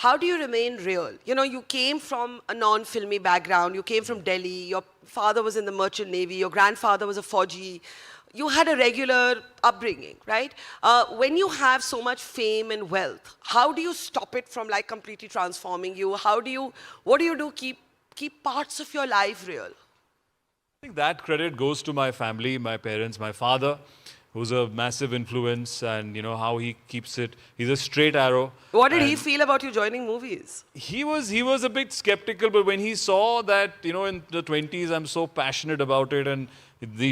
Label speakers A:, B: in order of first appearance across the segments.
A: how do you remain real? You know, you came from a non-filmy background. You came from Delhi. Your father was in the Merchant Navy. Your grandfather was a Fauji. You had a regular upbringing, right? When you have so much fame and wealth, how do you stop it from like completely transforming you? What do you do keep parts of your life real?
B: I think that credit goes to my family, my parents, my father, who's a massive influence, and you know how he keeps it. He's a straight arrow.
A: What did he feel about you joining movies?
B: He was a bit skeptical, but when he saw that, you know, in the 20s I'm so passionate about it, and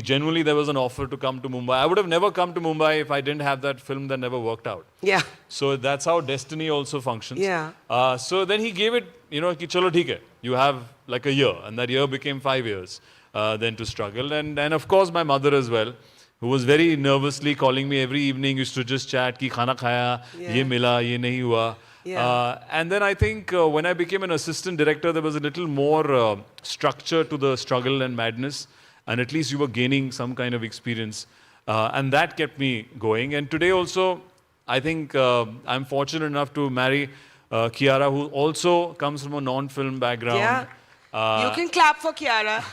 B: genuinely there was an offer to come to Mumbai. I would have never come to Mumbai if I didn't have that film that never worked out.
A: Yeah.
B: So that's how destiny also functions.
A: Yeah.
B: So then he gave it, you know, ki chalo theek hai. You have like a year, and that year became 5 years then to struggle. And of course my mother as well, who was very nervously calling me every evening, used to just chat ki khana khaya, ye mila, ye nahi hua.
A: Yeah.
B: And then I think when I became an assistant director, there was a little more structure to the struggle and madness. And at least you were gaining some kind of experience. And that kept me going. And today also, I think I'm fortunate enough to marry Kiara, who also comes from a non-film background.
A: Yeah. You can clap for Kiara.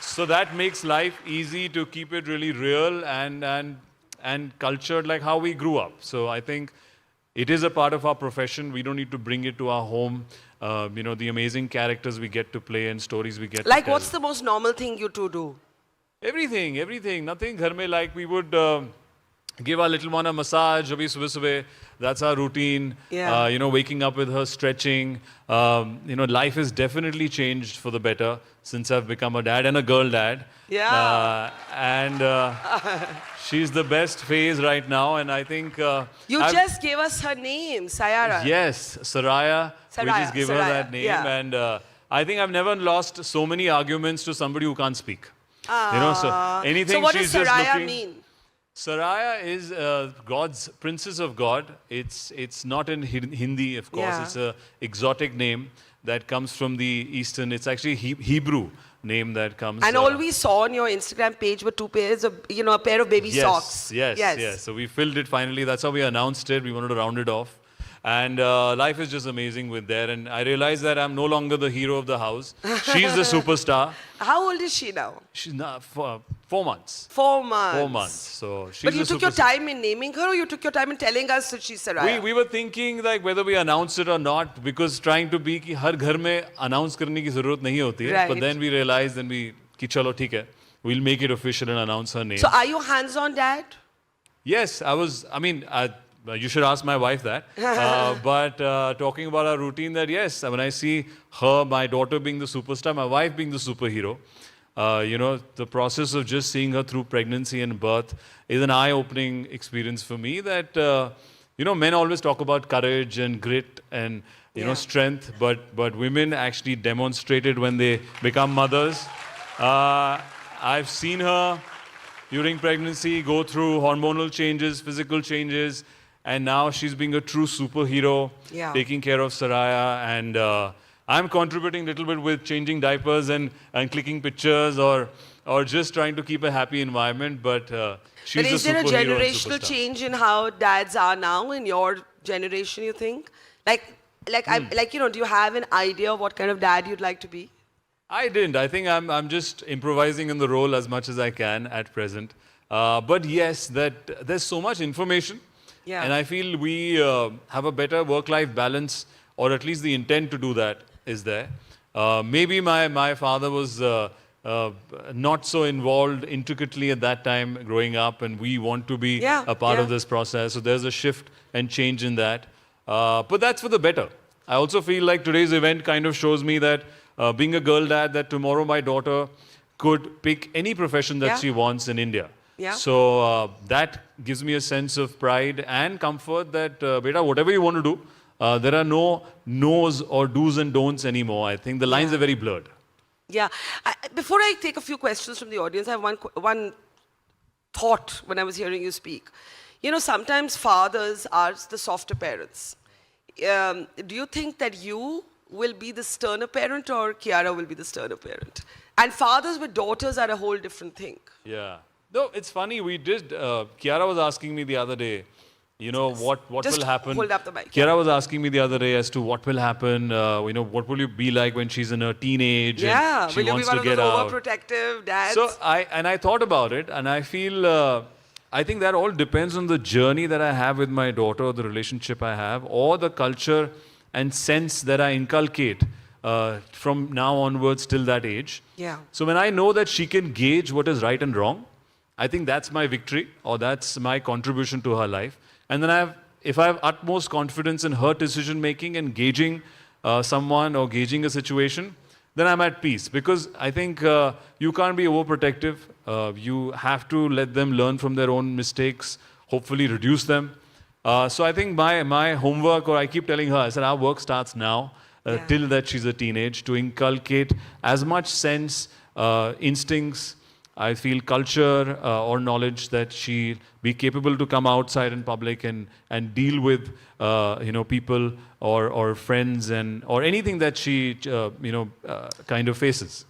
B: So that makes life easy to keep it really real and cultured like how we grew up. So I think it is a part of our profession. We don't need to bring it to our home. You know, the amazing characters we get to play and stories we get to tell.
A: Like, what's the most normal thing you two do?
B: Everything. Nothing ghar mein, like we would give our little one a massage, abhi subah. That's our routine.
A: Yeah.
B: You know, waking up with her, stretching. You know, life has definitely changed for the better since I've become a dad and a girl dad.
A: Yeah.
B: She's the best phase right now, and I think...
A: you just gave us her name, Sayara.
B: Yes, Saraya. We just gave her that name.
A: Yeah.
B: And I think I've never lost so many arguments to somebody who can't speak. You know, so anything
A: so what
B: she's
A: does
B: just
A: Saraya
B: looking...
A: mean?
B: Saraya is God's princess of God. It's not in Hindi, of course.
A: Yeah.
B: It's an exotic name that comes from the Eastern. It's actually Hebrew name that comes.
A: And all we saw on your Instagram page were two pairs of, you know, a pair of baby socks.
B: Yes. So we filled it finally. That's how we announced it. We wanted to round it off. And life is just amazing with there. And I realized that I'm no longer the hero of the house. She's the superstar.
A: How old is she now?
B: She's not 4 months.
A: 4 months.
B: 4 months. So she's
A: But you took your time in naming her, or you took your time in telling us that she's Saraya?
B: We were thinking like whether we announce it or not, because trying to be कि हर घर में announce करने की ज़रूरत नहीं होती है.
A: Right.
B: But then we realized, कि चलो ठीक है, we'll make it official and announce her name.
A: So are you hands-on dad?
B: Yes, I mean, you should ask my wife that. But talking about our routine, that yes, when I see her, my daughter being the superstar, my wife being the superhero, you know, the process of just seeing her through pregnancy and birth is an eye-opening experience for me that, you know, men always talk about courage and grit and, you know, strength, but women actually demonstrate it when they become mothers. I've seen her during pregnancy go through hormonal changes, physical changes, and now she's being a true superhero, taking care of Saraya, and I'm contributing a little bit with changing diapers and clicking pictures or just trying to keep a happy environment, but she's
A: But is
B: the
A: there a
B: superhero and
A: generational
B: superstar.
A: change in how dads are now in your generation, you think? Like, you know, do you have an idea of what kind of dad you'd like to be?
B: I didn't. I think I'm just improvising in the role as much as I can at present. But yes, that there's so much information.
A: Yeah.
B: And I feel we have a better work-life balance, or at least the intent to do that is there. Maybe my father was not so involved intricately at that time growing up, and we want to be a part of this process. So there's a shift and change in that. But that's for the better. I also feel like today's event kind of shows me that being a girl dad, that tomorrow my daughter could pick any profession that she wants in India.
A: Yeah.
B: So that gives me a sense of pride and comfort that, beta, whatever you want to do, there are no no's or do's and don'ts anymore. I think the lines are very blurred.
A: Yeah. Before I take a few questions from the audience, I have one thought when I was hearing you speak. You know, sometimes fathers are the softer parents. Do you think that you will be the sterner parent, or Kiara will be the sterner parent? And fathers with daughters are a whole different thing.
B: Yeah. No, it's funny. We did, Kiara was asking me the other day, You know, what
A: Just
B: will happen?
A: hold up the mic.
B: Kiara was asking me the other day as to what will happen, you know, what will you be like when she's in her teenage
A: Yeah,
B: and she
A: will you be
B: wants
A: one
B: to
A: of
B: get
A: those
B: out.
A: overprotective dads?
B: So I thought about it, and I feel I think that all depends on the journey that I have with my daughter, or the relationship I have, or the culture and sense that I inculcate from now onwards till that age.
A: Yeah.
B: So when I know that she can gauge what is right and wrong, I think that's my victory, or that's my contribution to her life. And then if I have utmost confidence in her decision making and gauging someone or gauging a situation, then I'm at peace. Because I think you can't be overprotective. You have to let them learn from their own mistakes, hopefully reduce them. So I think my homework, or I keep telling her, I said, our work starts now,
A: Yeah.
B: till that she's a teenage, to inculcate as much sense, instincts, I feel culture or knowledge, that she be capable to come outside in public and deal with people or friends or anything that she kind of faces.